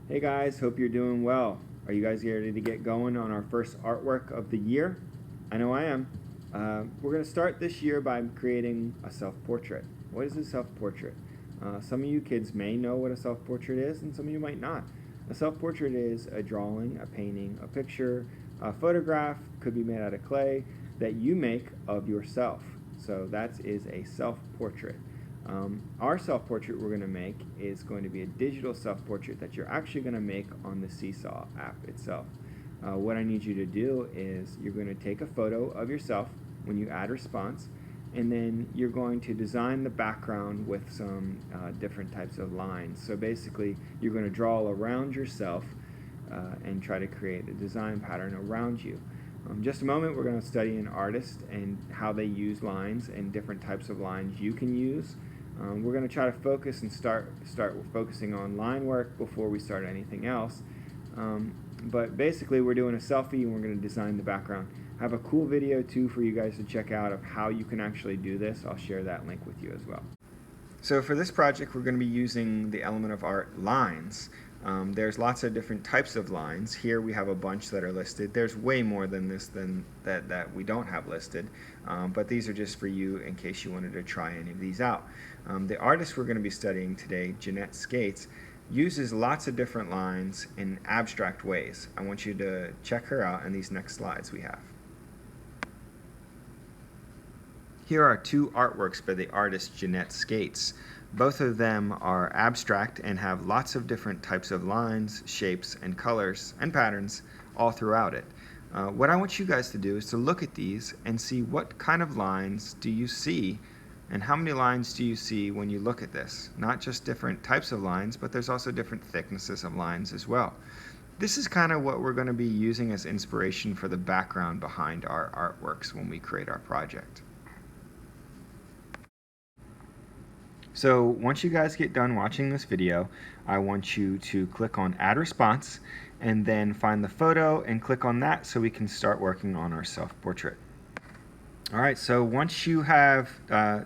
Hey guys, hope you're doing well. Are you guys ready to get going on our first artwork of the year? I know I am. We're going to start this year by creating a self-portrait. What is a self-portrait? Some of you kids may know what a self-portrait is, and some of you might not. A self-portrait is a drawing, a painting, a picture, a photograph, could be made out of clay, that you make of yourself. So that is a self-portrait. Our self-portrait we're going to make is going to be a digital self-portrait that you're actually going to make on the Seesaw app itself. What I need you to do is you're going to take a photo of yourself when you add response, and then you're going to design the background with some different types of lines. So basically you're going to draw around yourself and try to create a design pattern around you. In just a moment we're going to study an artist and how they use lines and different types of lines you can use. We're going to try to focus and start focusing on line work before we start anything else. But basically we're doing a selfie and we're going to design the background. I have a cool video too for you guys to check out of how you can actually do this. I'll share that link with you as well. So for this project we're going to be using the element of art lines. There's lots of different types of lines. Here we have a bunch that are listed. There's way more than this that we don't have listed, but these are just for you in case you wanted to try any of these out. The artist we're going to be studying today, Jeanette Skates, uses lots of different lines in abstract ways. I want you to check her out in these next slides we have. Here are two artworks by the artist Jeanette Skates. Both of them are abstract and have lots of different types of lines, shapes, and colors and patterns all throughout it. What I want you guys to do is to look at these and see what kind of lines do you see and how many lines do you see when you look at this. Not just different types of lines, but there's also different thicknesses of lines as well. This is kind of what we're going to be using as inspiration for the background behind our artworks when we create our project. So once you guys get done watching this video, I want you to click on Add Response and then find the photo and click on that so we can start working on our self-portrait. Alright, so once you have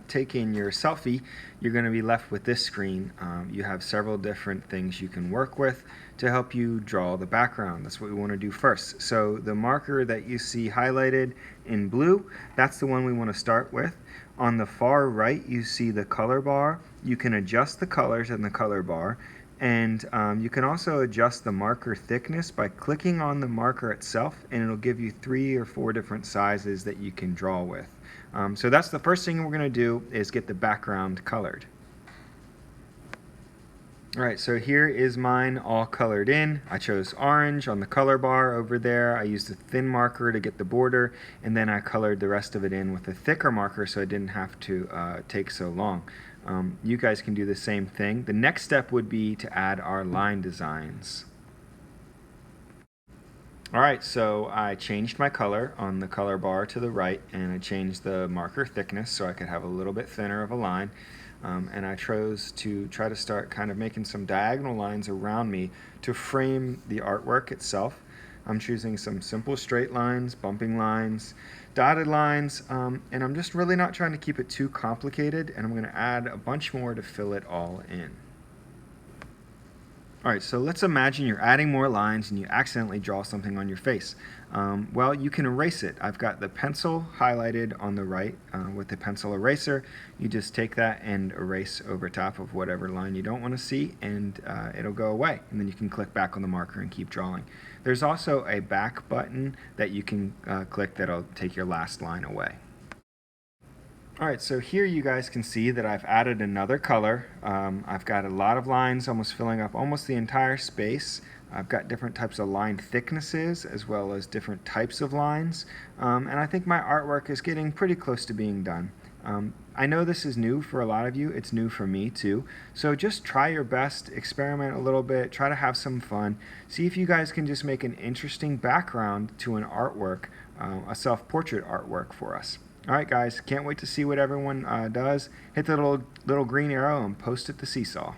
taken your selfie, you're going to be left with this screen. You have several different things you can work with to help you draw the background. That's what we want to do first. So the marker that you see highlighted in blue, that's the one we want to start with. On the far right you see the color bar. You can adjust the colors in the color bar, and you can also adjust the marker thickness by clicking on the marker itself, and it'll give you 3 or 4 different sizes that you can draw with. So that's the first thing we're going to do, is get the background colored. Alright, so here is mine all colored in. I chose orange on the color bar over there. I used a thin marker to get the border, and then I colored the rest of it in with a thicker marker so I didn't have to take so long. You guys can do the same thing. The next step would be to add our line designs. Alright, so I changed my color on the color bar to the right, and I changed the marker thickness so I could have a little bit thinner of a line. And I chose to try to start kind of making some diagonal lines around me to frame the artwork itself. I'm choosing some simple straight lines, bumping lines, dotted lines, and I'm just really not trying to keep it too complicated, and I'm going to add a bunch more to fill it all in. Alright, so let's imagine you're adding more lines and you accidentally draw something on your face. Well, you can erase it. I've got the pencil highlighted on the right with the pencil eraser. You just take that and erase over top of whatever line you don't want to see, and it'll go away. And then you can click back on the marker and keep drawing. There's also a back button that you can click that'll take your last line away. Alright, so here you guys can see that I've added another color. I've got a lot of lines almost filling up almost the entire space. I've got different types of line thicknesses as well as different types of lines. And I think my artwork is getting pretty close to being done. I know this is new for a lot of you. It's new for me too. So just try your best, experiment a little bit, try to have some fun. See if you guys can just make an interesting background to an artwork, a self-portrait artwork for us. Alright guys, can't wait to see what everyone does. Hit the little green arrow and post it to Seesaw.